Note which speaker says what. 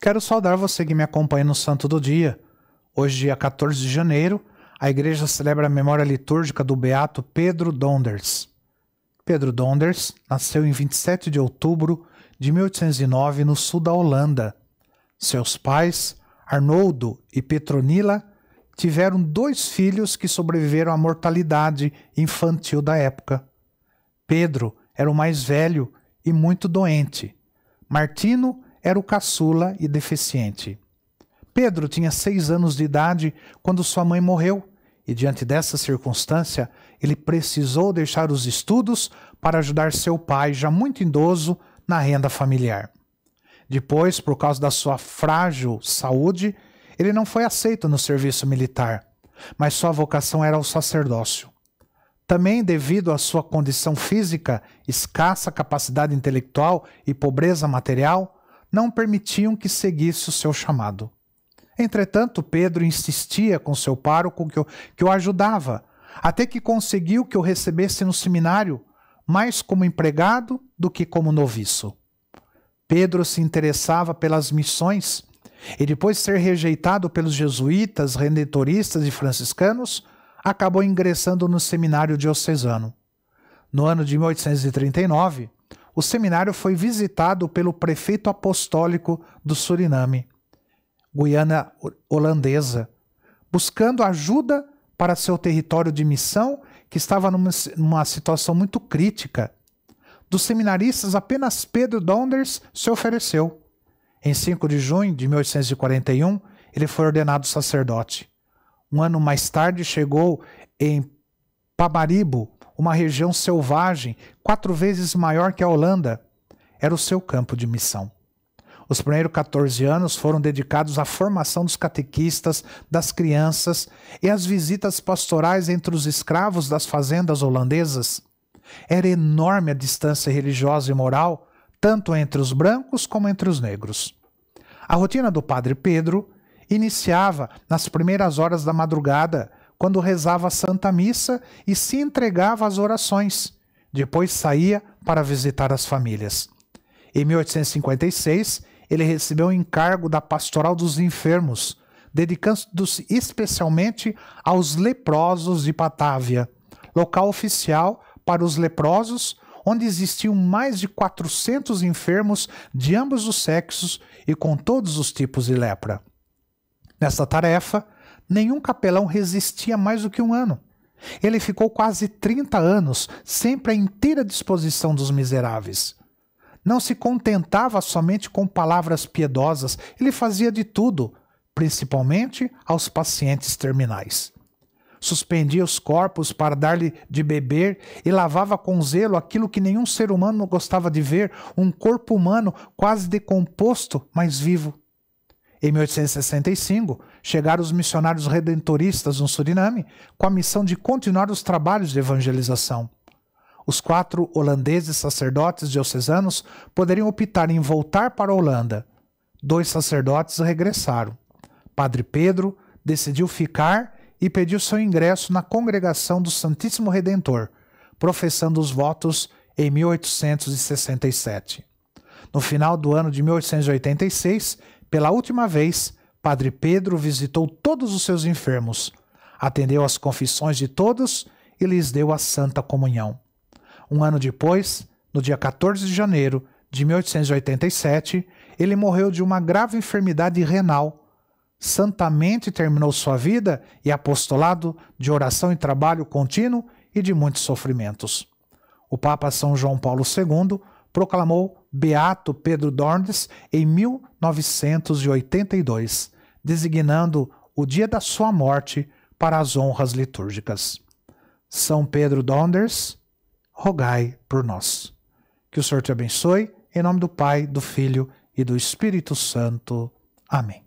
Speaker 1: Quero saudar você que me acompanha no Santo do Dia. Hoje, dia 14 de janeiro, a igreja celebra a memória litúrgica do beato Pedro Donders. Pedro Donders nasceu em 27 de outubro de 1809 no sul da Holanda. Seus pais, Arnoldo e Petronila, tiveram 2 filhos que sobreviveram à mortalidade infantil da época. Pedro era o mais velho e muito doente. Martino era o caçula e deficiente. Pedro tinha 6 anos de idade quando sua mãe morreu, e diante dessa circunstância, ele precisou deixar os estudos para ajudar seu pai, já muito idoso, na renda familiar. Depois, por causa da sua frágil saúde, ele não foi aceito no serviço militar, mas sua vocação era o sacerdócio. Também, devido à sua condição física, escassa capacidade intelectual e pobreza material, não permitiam que seguisse o seu chamado. Entretanto, Pedro insistia com seu pároco que o ajudava, até que conseguiu que o recebesse no seminário, mais como empregado do que como noviço. Pedro se interessava pelas missões e, depois de ser rejeitado pelos jesuítas, redentoristas e franciscanos, acabou ingressando no seminário diocesano. No ano de 1839, o seminário foi visitado pelo prefeito apostólico do Suriname, Guiana holandesa, buscando ajuda para seu território de missão, que estava numa situação muito crítica. Dos seminaristas, apenas Pedro Donders se ofereceu. Em 5 de junho de 1841, ele foi ordenado sacerdote. Um ano mais tarde, chegou em Paramaribo, uma região selvagem, 4 vezes maior que a Holanda. Era o seu campo de missão. Os primeiros 14 anos foram dedicados à formação dos catequistas, das crianças e às visitas pastorais entre os escravos das fazendas holandesas. Era enorme a distância religiosa e moral, tanto entre os brancos como entre os negros. A rotina do Padre Pedro iniciava nas primeiras horas da madrugada, quando rezava a Santa Missa e se entregava às orações. Depois saía para visitar as famílias. Em 1856, ele recebeu o encargo da Pastoral dos Enfermos, dedicando-se especialmente aos leprosos de Batávia, local oficial para os leprosos, onde existiam mais de 400 enfermos de ambos os sexos e com todos os tipos de lepra. Nessa tarefa, nenhum capelão resistia mais do que 1 ano. Ele ficou quase 30 anos, sempre à inteira disposição dos miseráveis. Não se contentava somente com palavras piedosas, ele fazia de tudo, principalmente aos pacientes terminais. Suspendia os corpos para dar-lhe de beber e lavava com zelo aquilo que nenhum ser humano gostava de ver, um corpo humano quase decomposto, mas vivo. Em 1865, chegaram os missionários redentoristas no Suriname com a missão de continuar os trabalhos de evangelização. Os 4 holandeses sacerdotes diocesanos poderiam optar em voltar para a Holanda. 2 sacerdotes regressaram. Padre Pedro decidiu ficar e pediu seu ingresso na congregação do Santíssimo Redentor, professando os votos em 1867. No final do ano de 1886, pela última vez, Padre Pedro visitou todos os seus enfermos, atendeu às confissões de todos e lhes deu a Santa Comunhão. Um ano depois, no dia 14 de janeiro de 1887, ele morreu de uma grave enfermidade renal. Santamente terminou sua vida e apostolado de oração e trabalho contínuo e de muitos sofrimentos. O Papa São João Paulo II proclamou Beato Pedro Donders em 1982, designando o dia da sua morte para as honras litúrgicas. São Pedro Donders, rogai por nós. Que o Senhor te abençoe, em nome do Pai, do Filho e do Espírito Santo. Amém.